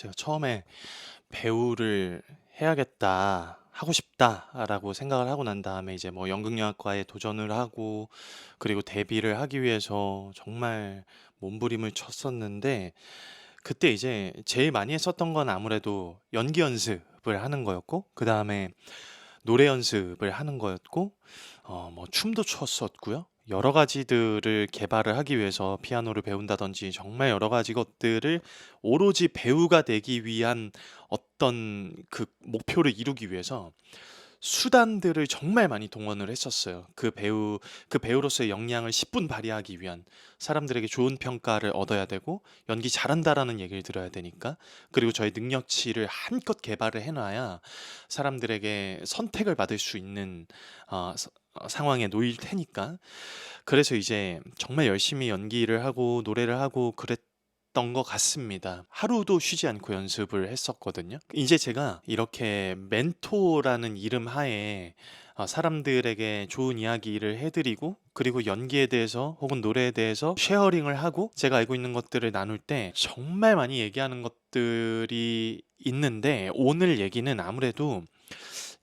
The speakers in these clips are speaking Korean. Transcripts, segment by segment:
제가 처음에 '배우를 해야겠다. 하고 싶다.'라고 생각을 하고 난 다음에 이제 뭐 연극영화과에 도전을 하고 그리고 데뷔를 하기 위해서 정말 몸부림을 쳤었는데 그때 이제 제일 많이 했었던 건 아무래도 연기 연습을 하는 거였고 그다음에 노래 연습을 하는 거였고 뭐 춤도 췄었고요. 여러 가지들을 개발을 하기 위해서 피아노를 배운다든지 정말 여러 가지 것들을 오로지 배우가 되기 위한 어떤 그 목표를 이루기 위해서 수단들을 정말 많이 동원을 했었어요. 그 배우로서의 역량을 10분 발휘하기 위한 사람들에게 좋은 평가를 얻어야 되고 연기 잘한다라는 얘기를 들어야 되니까 그리고 저의 능력치를 한껏 개발을 해놔야 사람들에게 선택을 받을 수 있는 상황에 놓일 테니까 그래서 이제 정말 열심히 연기를 하고 노래를 하고 그랬던 것 같습니다. 하루도 쉬지 않고 연습을 했었거든요. 이제 제가 이렇게 멘토라는 이름 하에 사람들에게 좋은 이야기를 해드리고 그리고 연기에 대해서 혹은 노래에 대해서 쉐어링을 하고 제가 알고 있는 것들을 나눌 때 정말 많이 얘기하는 것들이 있는데 오늘 얘기는 아무래도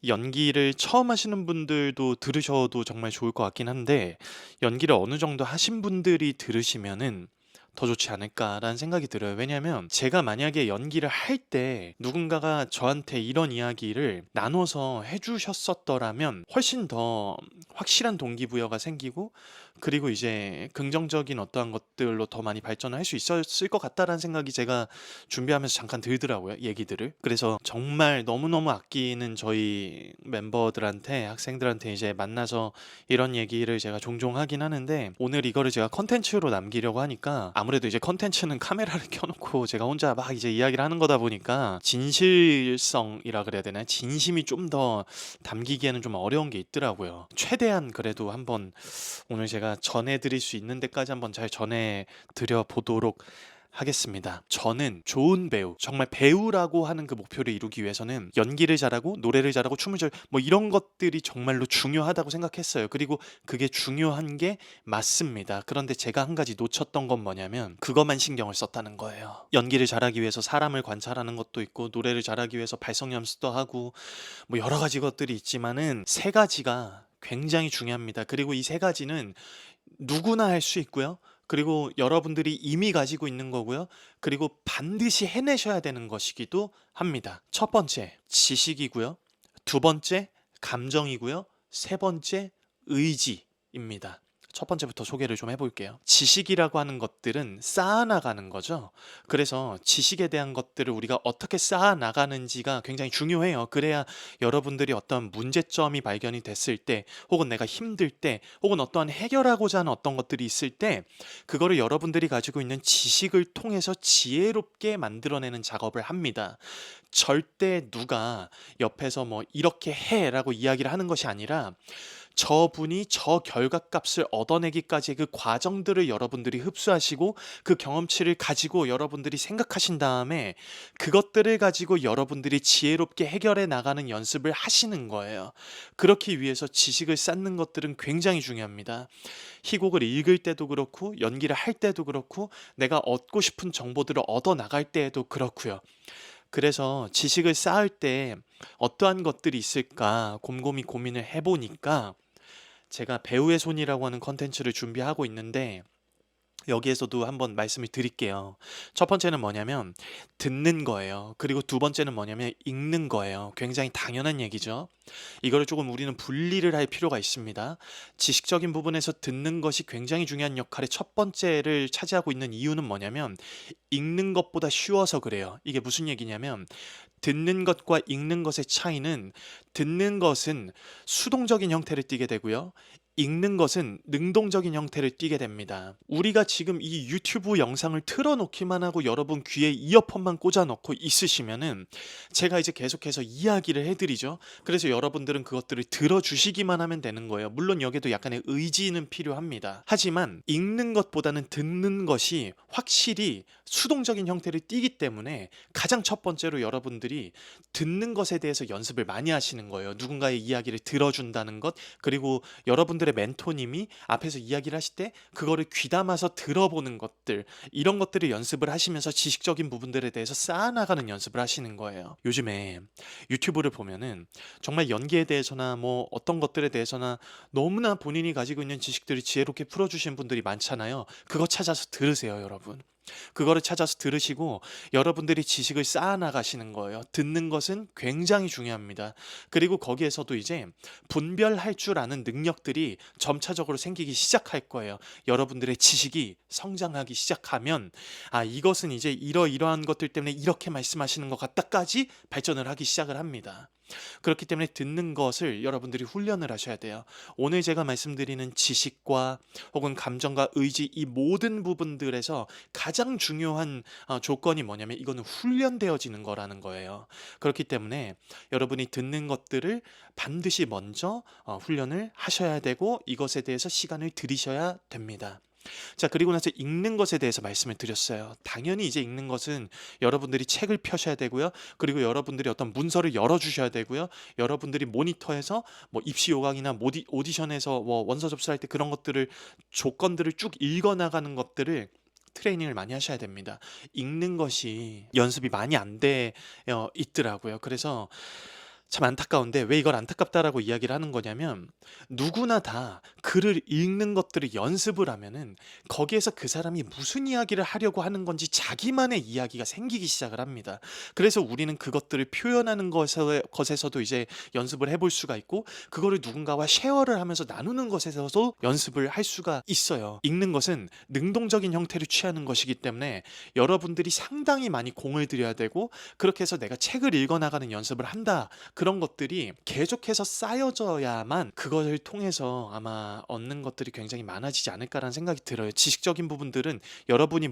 연기를 처음 하시는 분들도 들으셔도 정말 좋을 것 같긴 한데 연기를 어느 정도 하신 분들이 들으시면은 더 좋지 않을까라는 생각이 들어요. 왜냐하면 제가 만약에 연기를 할 때 누군가가 저한테 이런 이야기를 나눠서 해주셨었더라면 훨씬 더 확실한 동기부여가 생기고 그리고 이제 긍정적인 어떠한 것들로 더 많이 발전을 할 수 있었을 것 같다라는 생각이 제가 준비하면서 잠깐 들더라고요, 얘기들을. 그래서 정말 너무너무 아끼는 저희 멤버들한테, 학생들한테 이제 만나서 이런 얘기를 제가 종종 하긴 하는데 오늘 이거를 제가 컨텐츠로 남기려고 하니까 아무래도 이제 컨텐츠는 카메라를 켜놓고 제가 혼자 막 이제 이야기를 하는 거다 보니까 진실성이라 그래야 되나요? 진심이 좀 더 담기기에는 좀 어려운 게 있더라고요. 최대한 그래도 한번 오늘 제가 전해드릴 수 있는 데까지 한번 잘 전해드려 보도록 하겠습니다. 저는 좋은 배우, 정말 배우라고 하는 그 목표를 이루기 위해서는 연기를 잘하고 노래를 잘하고 춤을 뭐 이런 것들이 정말로 중요하다고 생각했어요. 그리고 그게 중요한 게 맞습니다. 그런데 제가 한 가지 놓쳤던 건 뭐냐면 그것만 신경을 썼다는 거예요. 연기를 잘하기 위해서 사람을 관찰하는 것도 있고 노래를 잘하기 위해서 발성 연습도 하고 뭐 여러 가지 것들이 있지만은 세 가지가 굉장히 중요합니다. 그리고 이 세 가지는 누구나 할 수 있고요. 그리고 여러분들이 이미 가지고 있는 거고요. 그리고 반드시 해내셔야 되는 것이기도 합니다. 첫 번째, 지식이고요. 두 번째, 감정이고요. 세 번째, 의지입니다. 첫 번째부터 소개를 좀 해볼게요. 지식이라고 하는 것들은 쌓아나가는 거죠. 그래서 지식에 대한 것들을 우리가 어떻게 쌓아나가는지가 굉장히 중요해요. 그래야 여러분들이 어떤 문제점이 발견이 됐을 때, 혹은 내가 힘들 때, 혹은 어떠한 해결하고자 하는 어떤 것들이 있을 때, 그거를 여러분들이 가지고 있는 지식을 통해서 지혜롭게 만들어내는 작업을 합니다. 절대 누가 옆에서 뭐 이렇게 해라고 이야기를 하는 것이 아니라 저분이 저 결과값을 얻어내기까지의 그 과정들을 여러분들이 흡수하시고 그 경험치를 가지고 여러분들이 생각하신 다음에 그것들을 가지고 여러분들이 지혜롭게 해결해 나가는 연습을 하시는 거예요. 그렇기 위해서 지식을 쌓는 것들은 굉장히 중요합니다. 희곡을 읽을 때도 그렇고 연기를 할 때도 그렇고 내가 얻고 싶은 정보들을 얻어 나갈 때에도 그렇고요. 그래서 지식을 쌓을 때 어떠한 것들이 있을까 곰곰이 고민을 해보니까 제가 배우의 손이라고 하는 컨텐츠를 준비하고 있는데 여기에서도 한번 말씀을 드릴게요. 첫 번째는 뭐냐면 듣는 거예요. 그리고 두 번째는 뭐냐면 읽는 거예요. 굉장히 당연한 얘기죠. 이거를 조금 우리는 분리를 할 필요가 있습니다. 지식적인 부분에서 듣는 것이 굉장히 중요한 역할의 첫 번째를 차지하고 있는 이유는 뭐냐면 읽는 것보다 쉬워서 그래요. 이게 무슨 얘기냐면 듣는 것과 읽는 것의 차이는 듣는 것은 수동적인 형태를 띠게 되고요. 읽는 것은 능동적인 형태를 띠게 됩니다. 우리가 지금 이 유튜브 영상을 틀어놓기만 하고 여러분 귀에 이어폰만 꽂아놓고 있으시면은 제가 이제 계속해서 이야기를 해드리죠. 그래서 여러분들은 그것들을 들어주시기만 하면 되는 거예요. 물론 여기에도 약간의 의지는 필요합니다. 하지만 읽는 것보다는 듣는 것이 확실히 수동적인 형태를 띠기 때문에 가장 첫 번째로 여러분들이 듣는 것에 대해서 연습을 많이 하시는 거예요. 누군가의 이야기를 들어준다는 것, 그리고 여러분들 여러분들의 멘토님이 앞에서 이야기를 하실 때 그거를 귀담아서 들어보는 것들, 이런 것들을 연습을 하시면서 지식적인 부분들에 대해서 쌓아나가는 연습을 하시는 거예요. 요즘에 유튜브를 보면은 정말 연기에 대해서나 뭐 어떤 것들에 대해서나 너무나 본인이 가지고 있는 지식들을 지혜롭게 풀어주시는 분들이 많잖아요. 그거 찾아서 들으세요, 여러분. 그거를 찾아서 들으시고 여러분들이 지식을 쌓아나가시는 거예요. 듣는 것은 굉장히 중요합니다. 그리고 거기에서도 이제 분별할 줄 아는 능력들이 점차적으로 생기기 시작할 거예요. 여러분들의 지식이 성장하기 시작하면 아, 이것은 이제 이러이러한 것들 때문에 이렇게 말씀하시는 것 같다까지 발전을 하기 시작을 합니다. 그렇기 때문에 듣는 것을 여러분들이 훈련을 하셔야 돼요. 오늘 제가 말씀드리는 지식과 혹은 감정과 의지, 이 모든 부분들에서 가장 중요한 조건이 뭐냐면 이거는 훈련되어지는 거라는 거예요. 그렇기 때문에 여러분이 듣는 것들을 반드시 먼저 훈련을 하셔야 되고 이것에 대해서 시간을 들이셔야 됩니다. 자, 그리고 나서 읽는 것에 대해서 말씀을 드렸어요. 당연히 이제 읽는 것은 여러분들이 책을 펴셔야 되고요. 그리고 여러분들이 어떤 문서를 열어주셔야 되고요. 여러분들이 모니터에서 뭐 입시 요강이나 오디션에서 뭐 원서 접수할 때 그런 것들을, 조건들을 쭉 읽어나가는 것들을 트레이닝을 많이 하셔야 됩니다. 읽는 것이 연습이 많이 안 돼 있더라고요. 그래서 참 안타까운데, 왜 이걸 안타깝다라고 이야기를 하는 거냐면 누구나 다 글을 읽는 것들을 연습을 하면은 거기에서 그 사람이 무슨 이야기를 하려고 하는 건지 자기만의 이야기가 생기기 시작을 합니다. 그래서 우리는 그것들을 표현하는 것에서도 이제 연습을 해볼 수가 있고, 그거를 누군가와 쉐어를 하면서 나누는 것에서도 연습을 할 수가 있어요. 읽는 것은 능동적인 형태를 취하는 것이기 때문에 여러분들이 상당히 많이 공을 들여야 되고, 그렇게 해서 내가 책을 읽어나가는 연습을 한다, 그런 것들이 계속해서 쌓여져야만 그것을 통해서 아마 얻는 것들이 굉장히 많아지지 않을까라는 생각이 들어요. 지식적인 부분들은 여러분이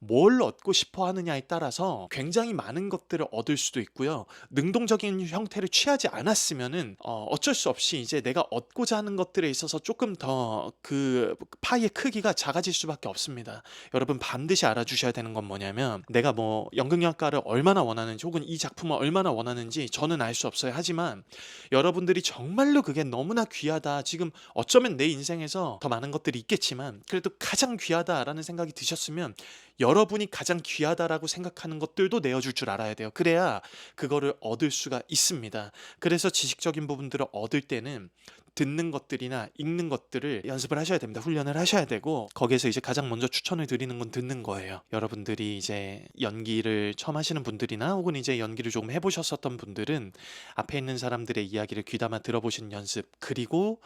뭘 얻고 싶어 하느냐에 따라서 굉장히 많은 것들을 얻을 수도 있고요. 능동적인 형태를 취하지 않았으면은 어쩔 수 없이 이제 내가 얻고자 하는 것들에 있어서 조금 더 그 파이의 크기가 작아질 수밖에 없습니다. 여러분 반드시 알아주셔야 되는 건 뭐냐면, 내가 뭐 연극영화과를 얼마나 원하는지 혹은 이 작품을 얼마나 원하는지 저는 알 수 없어요. 하지만 여러분들이 정말로 그게 너무나 귀하다, 지금 어쩌면 내 인생에서 더 많은 것들이 있겠지만 그래도 가장 귀하다라는 생각이 드셨으면 여러분이 가장 귀하다라고 생각하는 것들도 내어줄 줄 알아야 돼요. 그래야 그거를 얻을 수가 있습니다. 그래서 지식적인 부분들을 얻을 때는 듣는 것들이나 읽는 것들을 연습을 하셔야 됩니다. 훈련을 하셔야 되고, 거기에서 이제 가장 먼저 추천을 드리는 건 듣는 거예요. 여러분들이 이제 연기를 처음 하시는 분들이나 혹은 이제 연기를 조금 해보셨었던 분들은 앞에 있는 사람들의 이야기를 귀담아 들어보시는 연습, 그리고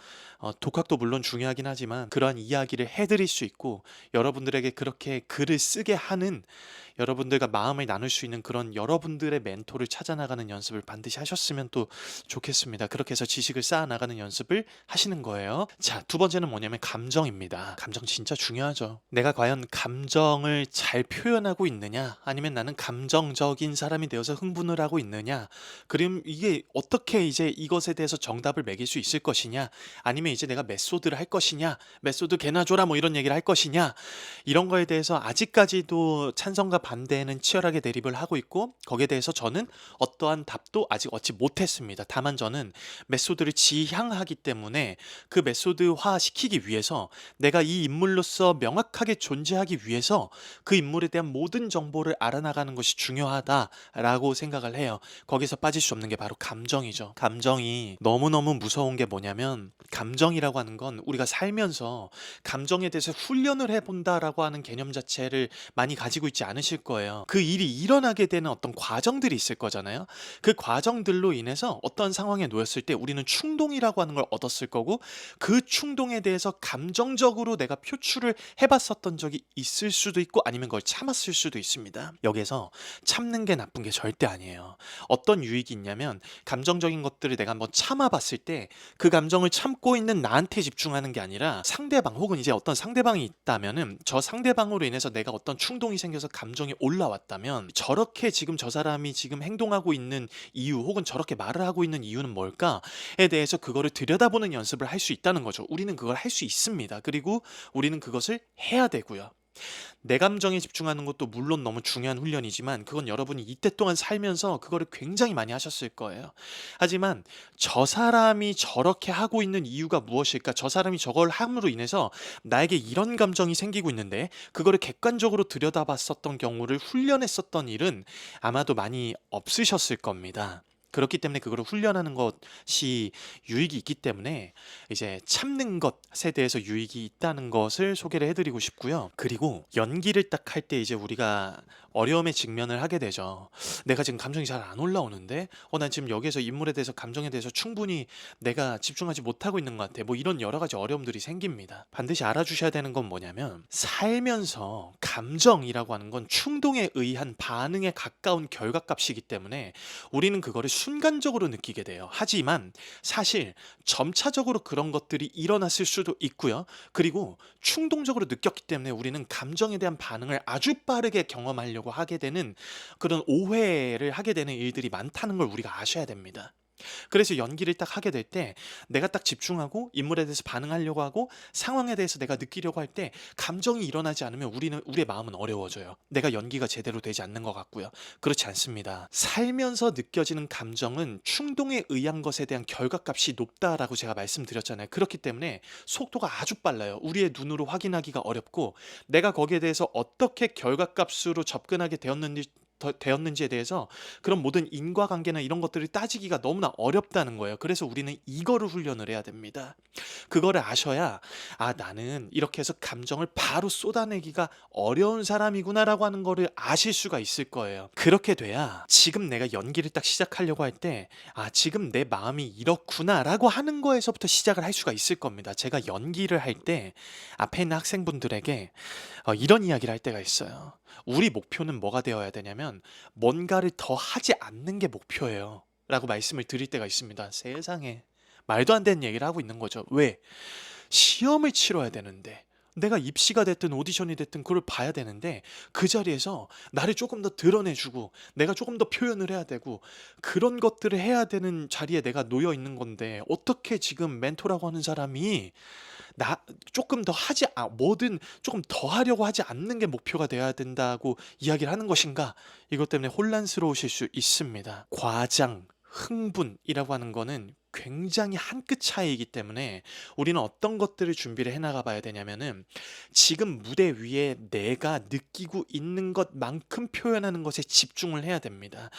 독학도 물론 중요하긴 하지만 그러한 이야기를 해드릴 수 있고 여러분들에게 그렇게 글을 쓰게 하는, 여러분들과 마음을 나눌 수 있는 그런 여러분들의 멘토를 찾아나가는 연습을 반드시 하셨으면 또 좋겠습니다. 그렇게 해서 지식을 쌓아나가는 연습을 하시는 거예요. 자, 두 번째는 뭐냐면 감정입니다. 감정 진짜 중요하죠. 내가 과연 감정을 잘 표현하고 있느냐, 아니면 나는 감정적인 사람이 되어서 흥분을 하고 있느냐, 그럼 이게 어떻게 이제 이것에 대해서 정답을 매길 수 있을 것이냐, 아니면 이제 내가 메소드를 할 것이냐, 메소드 개나 줘라 뭐 이런 얘기를 할 것이냐, 이런 거에 대해서 아직까지도 찬성과 반대는 치열하게 대립을 하고 있고, 거기에 대해서 저는 어떠한 답도 아직 얻지 못했습니다. 다만 저는 메소드를 지향하기 때문에 그 메소드화 시키기 위해서 내가 이 인물로서 명확하게 존재하기 위해서 그 인물에 대한 모든 정보를 알아나가는 것이 중요하다라고 생각을 해요. 거기서 빠질 수 없는 게 바로 감정이죠. 감정이 너무너무 무서운 게 뭐냐면, 감정이라고 하는 건 우리가 살면서 감정에 대해서 훈련을 해본다라고 하는 개념 자체를 많이 가지고 있지 않으실 거예요. 그 일이 일어나게 되는 어떤 과정들이 있을 거잖아요. 그 과정들로 인해서 어떤 상황에 놓였을 때 우리는 충동이라고 하는 걸 얻었을 거고, 그 충동에 대해서 감정적으로 내가 표출을 해봤었던 적이 있을 수도 있고, 아니면 그걸 참았을 수도 있습니다. 여기서 참는 게 나쁜 게 절대 아니에요. 어떤 유익이 있냐면, 감정적인 것들을 내가 한번 참아봤을 때 그 감정을 참고 있는 나한테 집중하는 게 아니라 상대방, 혹은 이제 어떤 상대방이 있다면은 저 상대방으로 인해서 내가 어떤 충동이 생겨서 감정이 올라왔다면, 저렇게 지금 저 사람이 지금 행동하고 있는 이유, 혹은 저렇게 말을 하고 있는 이유는 뭘까에 대해서 그거를 들여다보는 연습을 할 수 있다는 거죠. 우리는 그걸 할 수 있습니다. 그리고 우리는 그것을 해야 되고요. 내 감정에 집중하는 것도 물론 너무 중요한 훈련이지만 그건 여러분이 이때 동안 살면서 그거를 굉장히 많이 하셨을 거예요. 하지만 저 사람이 저렇게 하고 있는 이유가 무엇일까? 저 사람이 저걸 함으로 인해서 나에게 이런 감정이 생기고 있는데 그거를 객관적으로 들여다봤었던 경우를 훈련했었던 일은 아마도 많이 없으셨을 겁니다. 그렇기 때문에 그거를 훈련하는 것이 유익이 있기 때문에 이제 참는 것에 대해서 유익이 있다는 것을 소개를 해드리고 싶고요. 그리고 연기를 딱 할 때 이제 우리가 어려움에 직면을 하게 되죠. 내가 지금 감정이 잘 안 올라오는데, 난 지금 여기에서 인물에 대해서 감정에 대해서 충분히 내가 집중하지 못하고 있는 것 같아. 뭐 이런 여러 가지 어려움들이 생깁니다. 반드시 알아주셔야 되는 건 뭐냐면 살면서 감정이라고 하는 건 충동에 의한 반응에 가까운 결과값이기 때문에 우리는 그거를 순간적으로 느끼게 돼요. 하지만 사실 점차적으로 그런 것들이 일어났을 수도 있고요. 그리고 충동적으로 느꼈기 때문에 우리는 감정에 대한 반응을 아주 빠르게 경험하려고 하게 되는 그런 오해를 하게 되는 일들이 많다는 걸 우리가 아셔야 됩니다. 그래서 연기를 딱 하게 될 때 내가 딱 집중하고 인물에 대해서 반응하려고 하고 상황에 대해서 내가 느끼려고 할 때 감정이 일어나지 않으면 우리의 마음은 어려워져요. 내가 연기가 제대로 되지 않는 것 같고요. 그렇지 않습니다. 살면서 느껴지는 감정은 충동에 의한 것에 대한 결과값이 높다라고 제가 말씀드렸잖아요. 그렇기 때문에 속도가 아주 빨라요. 우리의 눈으로 확인하기가 어렵고 내가 거기에 대해서 어떻게 결과값으로 접근하게 되었는지에 대해서 그런 모든 인과관계나 이런 것들을 따지기가 너무나 어렵다는 거예요. 그래서 우리는 이거를 훈련을 해야 됩니다. 그거를 아셔야 나는 이렇게 해서 감정을 바로 쏟아내기가 어려운 사람이구나라고 하는 거를 아실 수가 있을 거예요. 그렇게 돼야 지금 내가 연기를 딱 시작하려고 할 때 지금 내 마음이 이렇구나라고 하는 거에서부터 시작을 할 수가 있을 겁니다. 제가 연기를 할 때 앞에 있는 학생분들에게 이런 이야기를 할 때가 있어요. 우리 목표는 뭐가 되어야 되냐면 뭔가를 더 하지 않는 게 목표예요. 라고 말씀을 드릴 때가 있습니다. 세상에. 말도 안 되는 얘기를 하고 있는 거죠. 왜? 시험을 치러야 되는데 내가 입시가 됐든 오디션이 됐든 그걸 봐야 되는데 그 자리에서 나를 조금 더 드러내주고 내가 조금 더 표현을 해야 되고 그런 것들을 해야 되는 자리에 내가 놓여 있는 건데 어떻게 지금 멘토라고 하는 사람이 나 조금 더 뭐든 조금 더 하려고 하지 않는 게 목표가 돼야 된다고 이야기를 하는 것인가? 이것 때문에 혼란스러우실 수 있습니다. 과장, 흥분이라고 하는 거는 굉장히 한 끗 차이이기 때문에 우리는 어떤 것들을 준비를 해나가 봐야 되냐면은 지금 무대 위에 내가 느끼고 있는 것만큼 표현하는 것에 집중을 해야 됩니다.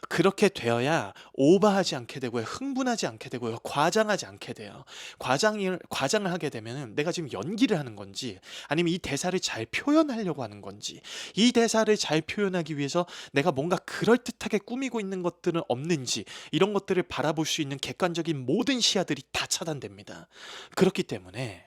그렇게 되어야 오버하지 않게 되고요. 흥분하지 않게 되고요. 과장하지 않게 돼요. 과장을 하게 되면은 내가 지금 연기를 하는 건지 아니면 이 대사를 잘 표현하려고 하는 건지 이 대사를 잘 표현하기 위해서 내가 뭔가 그럴듯하게 꾸미고 있는 것들은 없는지 이런 것들을 바라볼 수 있는 객관적인 모든 시야들이 다 차단됩니다. 그렇기 때문에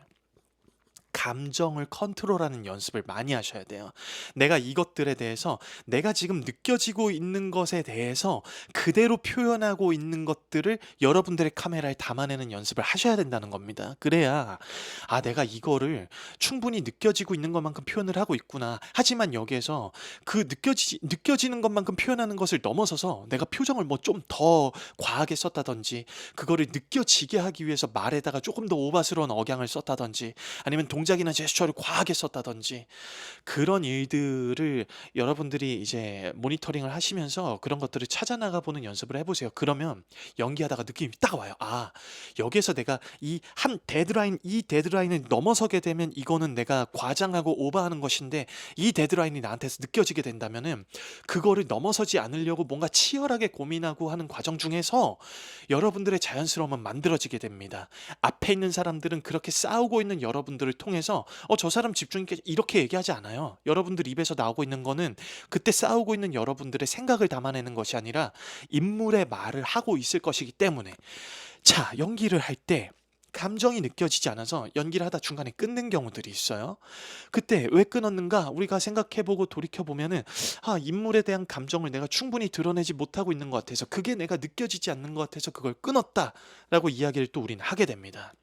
감정을 컨트롤하는 연습을 많이 하셔야 돼요. 내가 이것들에 대해서 내가 지금 느껴지고 있는 것에 대해서 그대로 표현하고 있는 것들을 여러분들의 카메라에 담아내는 연습을 하셔야 된다는 겁니다. 그래야 내가 이거를 충분히 느껴지고 있는 것만큼 표현을 하고 있구나. 하지만 여기에서 그 느껴지는 것만큼 표현하는 것을 넘어서서 내가 표정을 뭐 좀 더 과하게 썼다든지 그거를 느껴지게 하기 위해서 말에다가 조금 더 오바스러운 억양을 썼다든지 아니면 동작이나 제스처를 과하게 썼다든지 그런 일들을 여러분들이 이제 모니터링을 하시면서 그런 것들을 찾아나가 보는 연습을 해보세요. 그러면 연기하다가 느낌이 딱 와요. 여기에서 내가 이 데드라인을 넘어서게 되면 이거는 내가 과장하고 오버하는 것인데 이 데드라인이 나한테서 느껴지게 된다면은 그거를 넘어서지 않으려고 뭔가 치열하게 고민하고 하는 과정 중에서 여러분들의 자연스러움은 만들어지게 됩니다. 앞에 있는 사람들은 그렇게 싸우고 있는 여러분들을 통해서 저 사람 집중 있게 이렇게 얘기하지 않아요. 여러분들 입에서 나오고 있는 거는 그때 싸우고 있는 여러분들의 생각을 담아내는 것이 아니라 인물의 말을 하고 있을 것이기 때문에 자, 연기를 할 때 감정이 느껴지지 않아서 연기를 하다 중간에 끊는 경우들이 있어요. 그때 왜 끊었는가 우리가 생각해보고 돌이켜보면은 인물에 대한 감정을 내가 충분히 드러내지 못하고 있는 것 같아서 그게 내가 느껴지지 않는 것 같아서 그걸 끊었다라고 이야기를 또 우리는 하게 됩니다.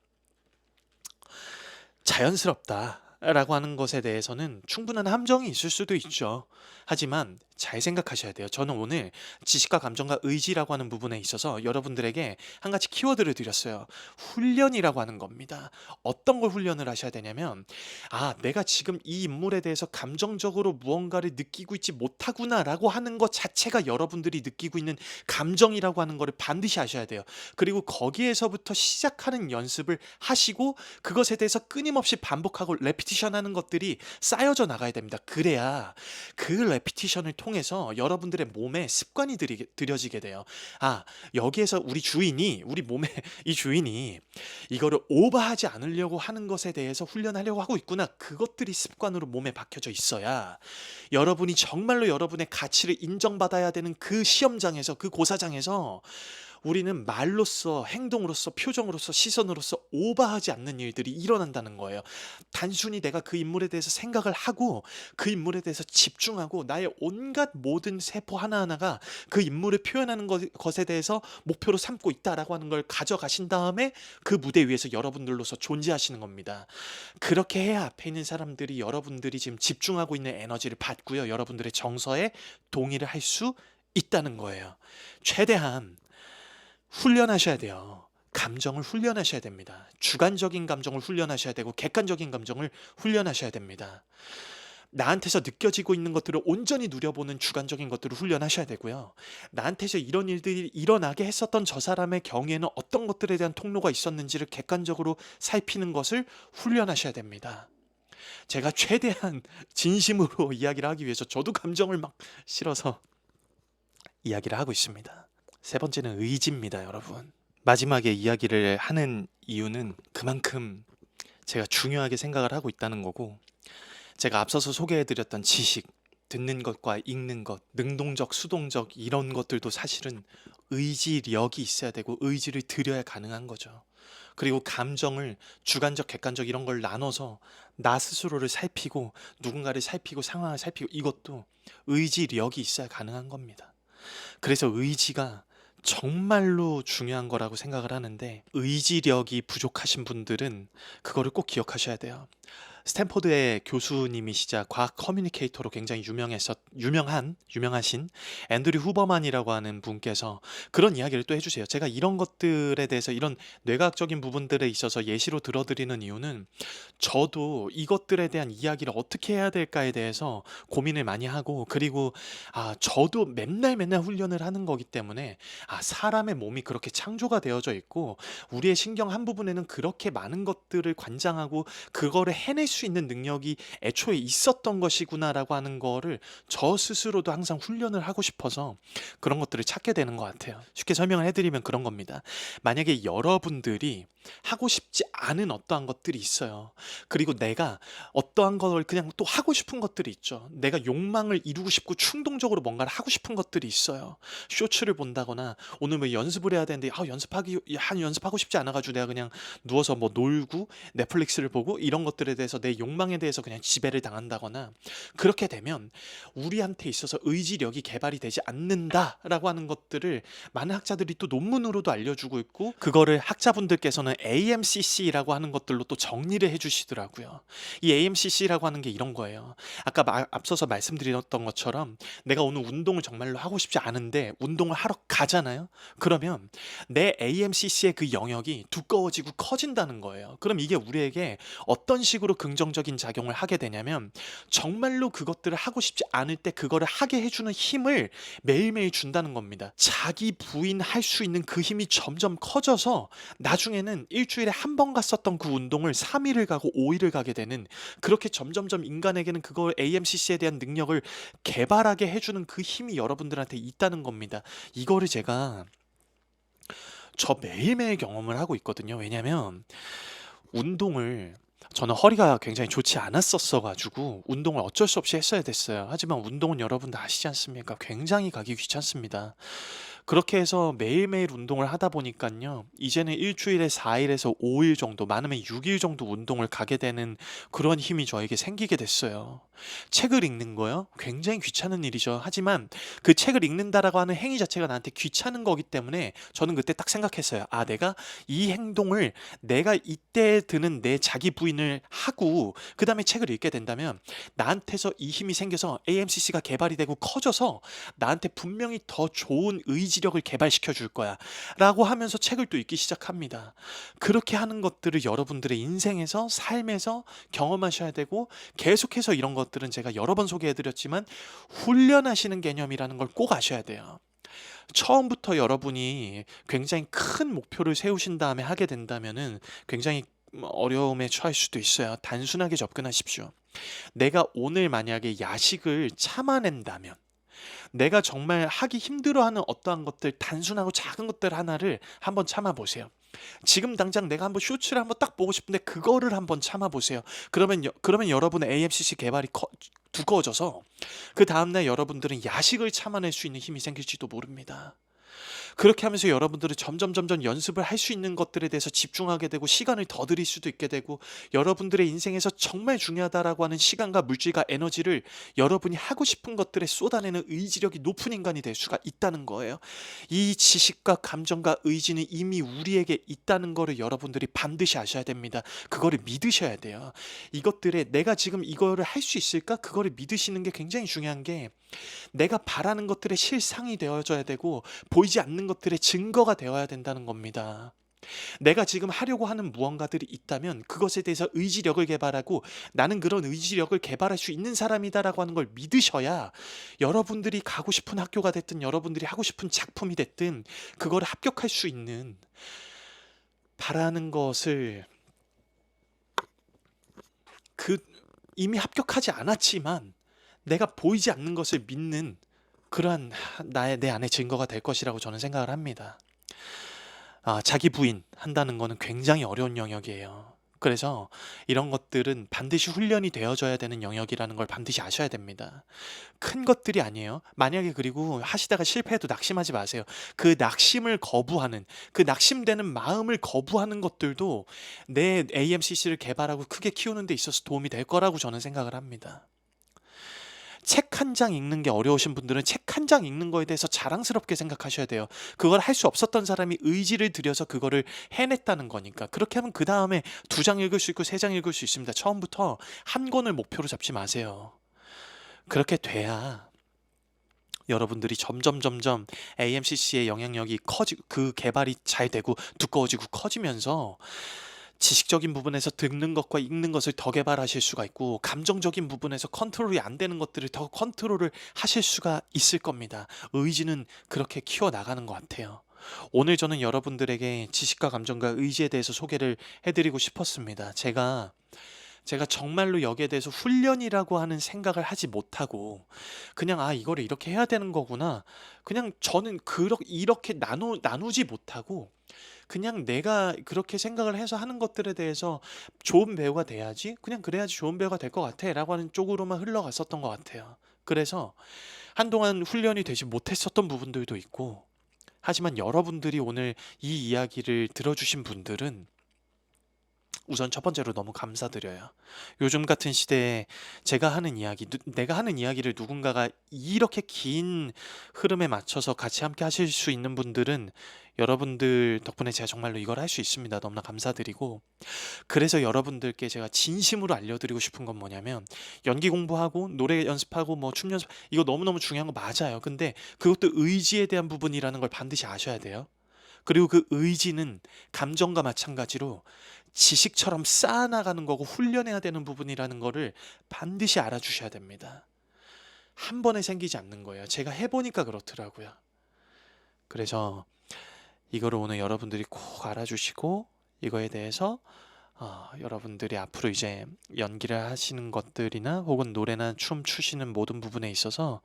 자연스럽다라고 하는 것에 대해서는 충분한 함정이 있을 수도 있죠. 하지만 잘 생각하셔야 돼요. 저는 오늘 지식과 감정과 의지라고 하는 부분에 있어서 여러분들에게 한 가지 키워드를 드렸어요. 훈련이라고 하는 겁니다. 어떤 걸 훈련을 하셔야 되냐면, 아, 내가 지금 이 인물에 대해서 감정적으로 무언가를 느끼고 있지 못하구나라고 하는 것 자체가 여러분들이 느끼고 있는 감정이라고 하는 거를 반드시 아셔야 돼요. 그리고 거기에서부터 시작하는 연습을 하시고 그것에 대해서 끊임없이 반복하고 레피티션 하는 것들이 쌓여져 나가야 됩니다. 그래야 그 레피티션을 통해서 여러분들의 몸에 습관이 들여지게 돼요. 아, 여기에서 우리 몸의 이 주인이 이거를 오버하지 않으려고 하는 것에 대해서 훈련하려고 하고 있구나. 그것들이 습관으로 몸에 박혀져 있어야 여러분이 정말로 여러분의 가치를 인정받아야 되는 그 시험장에서, 그 고사장에서 우리는 말로써, 행동으로써, 표정으로써, 시선으로써 오버하지 않는 일들이 일어난다는 거예요. 단순히 내가 그 인물에 대해서 생각을 하고 그 인물에 대해서 집중하고 나의 온갖 모든 세포 하나하나가 그 인물을 표현하는 것에 대해서 목표로 삼고 있다라고 하는 걸 가져가신 다음에 그 무대 위에서 여러분들로서 존재하시는 겁니다. 그렇게 해야 앞에 있는 사람들이 여러분들이 지금 집중하고 있는 에너지를 받고요. 여러분들의 정서에 동의를 할 수 있다는 거예요. 최대한 훈련하셔야 돼요. 감정을 훈련하셔야 됩니다. 주관적인 감정을 훈련하셔야 되고 객관적인 감정을 훈련하셔야 됩니다. 나한테서 느껴지고 있는 것들을 온전히 누려보는 주관적인 것들을 훈련하셔야 되고요. 나한테서 이런 일들이 일어나게 했었던 저 사람의 경우에는 어떤 것들에 대한 통로가 있었는지를 객관적으로 살피는 것을 훈련하셔야 됩니다. 제가 최대한 진심으로 이야기를 하기 위해서 저도 감정을 막 실어서 이야기를 하고 있습니다. 세 번째는 의지입니다, 여러분. 마지막에 이야기를 하는 이유는 그만큼 제가 중요하게 생각을 하고 있다는 거고, 제가 앞서서 소개해드렸던 지식, 듣는 것과 읽는 것, 능동적, 수동적 이런 것들도 사실은 의지력이 있어야 되고 의지를 들여야 가능한 거죠. 그리고 감정을 주관적, 객관적 이런 걸 나눠서 나 스스로를 살피고 누군가를 살피고 상황을 살피고 이것도 의지력이 있어야 가능한 겁니다. 그래서 의지가 정말로 중요한 거라고 생각을 하는데, 의지력이 부족하신 분들은 그거를 꼭 기억하셔야 돼요. 스탠포드의 교수님이시자 과학 커뮤니케이터로 굉장히 유명하신 앤드류 후버만이라고 하는 분께서 그런 이야기를 또 해주세요. 제가 이런 것들에 대해서, 이런 뇌과학적인 부분들에 있어서 예시로 들어드리는 이유는 저도 이것들에 대한 이야기를 어떻게 해야 될까에 대해서 고민을 많이 하고, 그리고 저도 맨날 훈련을 하는 거기 때문에 사람의 몸이 그렇게 창조가 되어져 있고 우리의 신경 한 부분에는 그렇게 많은 것들을 관장하고 그거를 해낼 수 있는 능력이 애초에 있었던 것이구나라고 하는 거를 저 스스로도 항상 훈련을 하고 싶어서 그런 것들을 찾게 되는 것 같아요. 쉽게 설명을 해드리면 그런 겁니다. 만약에 여러분들이 하고 싶지 않은 어떠한 것들이 있어요. 그리고 내가 어떠한 걸 그냥 또 하고 싶은 것들이 있죠. 내가 욕망을 이루고 싶고 충동적으로 뭔가를 하고 싶은 것들이 있어요. 쇼츠를 본다거나 오늘 뭐 연습을 해야 되는데 연습하고 싶지 않아가지고 내가 그냥 누워서 뭐 놀고 넷플릭스를 보고 이런 것들에 대해서 내 욕망에 대해서 그냥 지배를 당한다거나, 그렇게 되면 우리한테 있어서 의지력이 개발이 되지 않는다라고 하는 것들을 많은 학자들이 또 논문으로도 알려주고 있고, 그거를 학자분들께서는 AMCC라고 하는 것들로 또 정리를 해주시더라고요. 이 AMCC라고 하는 게 이런 거예요. 아까 앞서서 말씀드렸던 것처럼 내가 오늘 운동을 정말로 하고 싶지 않은데 운동을 하러 가잖아요. 그러면 내 AMCC의 그 영역이 두꺼워지고 커진다는 거예요. 그럼 이게 우리에게 어떤 식으로 긍정적인 작용을 하게 되냐면, 정말로 그것들을 하고 싶지 않을 때 그거를 하게 해주는 힘을 매일매일 준다는 겁니다. 자기 부인할 수 있는 그 힘이 점점 커져서 나중에는 일주일에 한 번 갔었던 그 운동을 3일을 가고 5일을 가게 되는, 그렇게 점점점 인간에게는 그걸 AMCC에 대한 능력을 개발하게 해주는 그 힘이 여러분들한테 있다는 겁니다. 이거를 제가 매일매일 경험을 하고 있거든요. 왜냐면 운동을, 저는 허리가 굉장히 좋지 않았었어가지고 운동을 어쩔 수 없이 했어야 됐어요. 하지만 운동은 여러분 다 아시지 않습니까? 굉장히 가기 귀찮습니다. 그렇게 해서 매일매일 운동을 하다 보니까요, 이제는 일주일에 4일에서 5일 정도, 많으면 6일 정도 운동을 가게 되는 그런 힘이 저에게 생기게 됐어요. 책을 읽는 거요? 굉장히 귀찮은 일이죠. 하지만 그 책을 읽는다라고 하는 행위 자체가 나한테 귀찮은 거기 때문에 저는 그때 딱 생각했어요. 아, 내가 이 행동을 내가 이때 드는 내 자기 부인을 하고 그다음에 책을 읽게 된다면 나한테서 이 힘이 생겨서 AMCC가 개발이 되고 커져서 나한테 분명히 더 좋은 의지력을 개발시켜 줄 거야. 라고 하면서 책을 또 읽기 시작합니다. 그렇게 하는 것들을 여러분들의 인생에서 삶에서 경험하셔야 되고 계속해서 이런 것들은 제가 여러 번 소개해 드렸지만 훈련하시는 개념이라는 걸 꼭 아셔야 돼요. 처음부터 여러분이 굉장히 큰 목표를 세우신 다음에 하게 된다면은 굉장히 어려움에 처할 수도 있어요. 단순하게 접근하십시오. 내가 오늘 만약에 야식을 참아낸다면 내가 정말 하기 힘들어하는 어떠한 것들, 단순하고 작은 것들 하나를 한번 참아 보세요. 지금 당장 내가 한번 쇼츠를 한번 딱 보고 싶은데 그거를 한번 참아 보세요. 그러면 여러분의 AMCC 개발이 두꺼워져서 그 다음날 여러분들은 야식을 참아낼 수 있는 힘이 생길지도 모릅니다. 그렇게 하면서 여러분들은 점점 연습을 할 수 있는 것들에 대해서 집중하게 되고 시간을 더 들일 수도 있게 되고 여러분들의 인생에서 정말 중요하다라고 하는 시간과 물질과 에너지를 여러분이 하고 싶은 것들에 쏟아내는 의지력이 높은 인간이 될 수가 있다는 거예요. 이 지식과 감정과 의지는 이미 우리에게 있다는 거를 여러분들이 반드시 아셔야 됩니다. 그거를 믿으셔야 돼요. 이것들에 내가 지금 이거를 할 수 있을까? 그거를 믿으시는 게 굉장히 중요한 게 내가 바라는 것들의 실상이 되어줘야 되고 보이지 않는 것들의 증거가 되어야 된다는 겁니다. 내가 지금 하려고 하는 무언가들이 있다면 그것에 대해서 의지력을 개발하고 나는 그런 의지력을 개발할 수 있는 사람이다라고 하는 걸 믿으셔야 여러분들이 가고 싶은 학교가 됐든 여러분들이 하고 싶은 작품이 됐든 그걸 합격할 수 있는 바라는 것을 그 이미 합격하지 않았지만 내가 보이지 않는 것을 믿는 그러한 내 안의 증거가 될 것이라고 저는 생각을 합니다. 자기 부인 한다는 거는 굉장히 어려운 영역이에요. 그래서 이런 것들은 반드시 훈련이 되어져야 되는 영역이라는 걸 반드시 아셔야 됩니다. 큰 것들이 아니에요. 만약에 그리고 하시다가 실패해도 낙심하지 마세요. 그 낙심을 거부하는, 그 낙심되는 마음을 거부하는 것들도 내 AMCC를 개발하고 크게 키우는 데 있어서 도움이 될 거라고 저는 생각을 합니다. 책 한 장 읽는 게 어려우신 분들은 책 한 장 읽는 거에 대해서 자랑스럽게 생각하셔야 돼요. 그걸 할 수 없었던 사람이 의지를 들여서 그거를 해냈다는 거니까. 그렇게 하면 그 다음에 두 장 읽을 수 있고 세 장 읽을 수 있습니다. 처음부터 한 권을 목표로 잡지 마세요. 그렇게 돼야 여러분들이 점점 AMCC의 영향력이 커지고 그 개발이 잘 되고 두꺼워지고 커지면서 지식적인 부분에서 듣는 것과 읽는 것을 더 개발하실 수가 있고 감정적인 부분에서 컨트롤이 안 되는 것들을 더 컨트롤을 하실 수가 있을 겁니다. 의지는 그렇게 키워나가는 것 같아요. 오늘 저는 여러분들에게 지식과 감정과 의지에 대해서 소개를 해드리고 싶었습니다. 제가 정말로 여기에 대해서 훈련이라고 하는 생각을 하지 못하고 그냥 이거를 이렇게 해야 되는 거구나. 그냥 저는 이렇게 나누지 못하고 그냥 내가 그렇게 생각을 해서 하는 것들에 대해서 좋은 배우가 돼야지, 그냥 그래야지 좋은 배우가 될 것 같아 라고 하는 쪽으로만 흘러갔었던 것 같아요. 그래서 한동안 훈련이 되지 못했었던 부분들도 있고, 하지만 여러분들이 오늘 이 이야기를 들어주신 분들은 우선 첫 번째로 너무 감사드려요. 요즘 같은 시대에 내가 하는 이야기를 누군가가 이렇게 긴 흐름에 맞춰서 같이 함께 하실 수 있는 분들은 여러분들 덕분에 제가 정말로 이걸 할 수 있습니다. 너무나 감사드리고, 그래서 여러분들께 제가 진심으로 알려드리고 싶은 건 뭐냐면, 연기 공부하고 노래 연습하고 뭐 춤 연습, 이거 너무너무 중요한 거 맞아요. 근데 그것도 의지에 대한 부분이라는 걸 반드시 아셔야 돼요. 그리고 그 의지는 감정과 마찬가지로 지식처럼 쌓아나가는 거고 훈련해야 되는 부분이라는 거를 반드시 알아주셔야 됩니다. 한 번에 생기지 않는 거예요. 제가 해보니까 그렇더라고요. 그래서 이거를 오늘 여러분들이 꼭 알아주시고 이거에 대해서 여러분들이 앞으로 이제 연기를 하시는 것들이나 혹은 노래나 춤 추시는 모든 부분에 있어서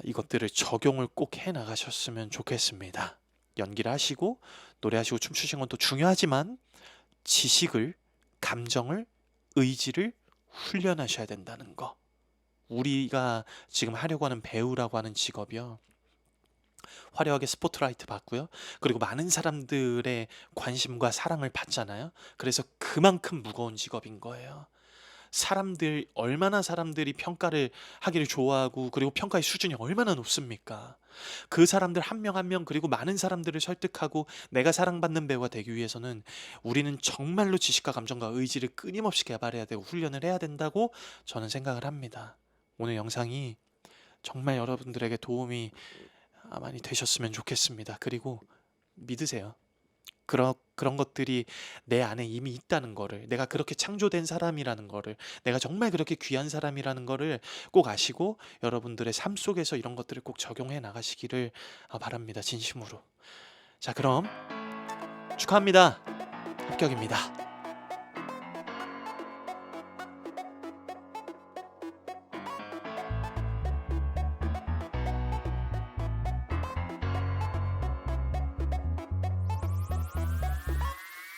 이것들을 적용을 꼭 해 나가셨으면 좋겠습니다. 연기를 하시고 노래하시고 춤추시는 건 또 중요하지만 지식을, 감정을, 의지를 훈련하셔야 된다는 거. 우리가 지금 하려고 하는 배우라고 하는 직업이요. 화려하게 스포트라이트 받고요. 그리고 많은 사람들의 관심과 사랑을 받잖아요. 그래서 그만큼 무거운 직업인 거예요. 사람들 얼마나 사람들이 평가를 하기를 좋아하고 그리고 평가의 수준이 얼마나 높습니까? 그 사람들 한 명 한 명 그리고 많은 사람들을 설득하고 내가 사랑받는 배우가 되기 위해서는 우리는 정말로 지식과 감정과 의지를 끊임없이 개발해야 되고 훈련을 해야 된다고 저는 생각을 합니다. 오늘 영상이 정말 여러분들에게 도움이 많이 되셨으면 좋겠습니다. 그리고 믿으세요. 그런 것들이 내 안에 이미 있다는 거를, 내가 그렇게 창조된 사람이라는 거를, 내가 정말 그렇게 귀한 사람이라는 거를 꼭 아시고 여러분들의 삶 속에서 이런 것들을 꼭 적용해 나가시기를 바랍니다. 진심으로. 자, 그럼 축하합니다. 합격입니다.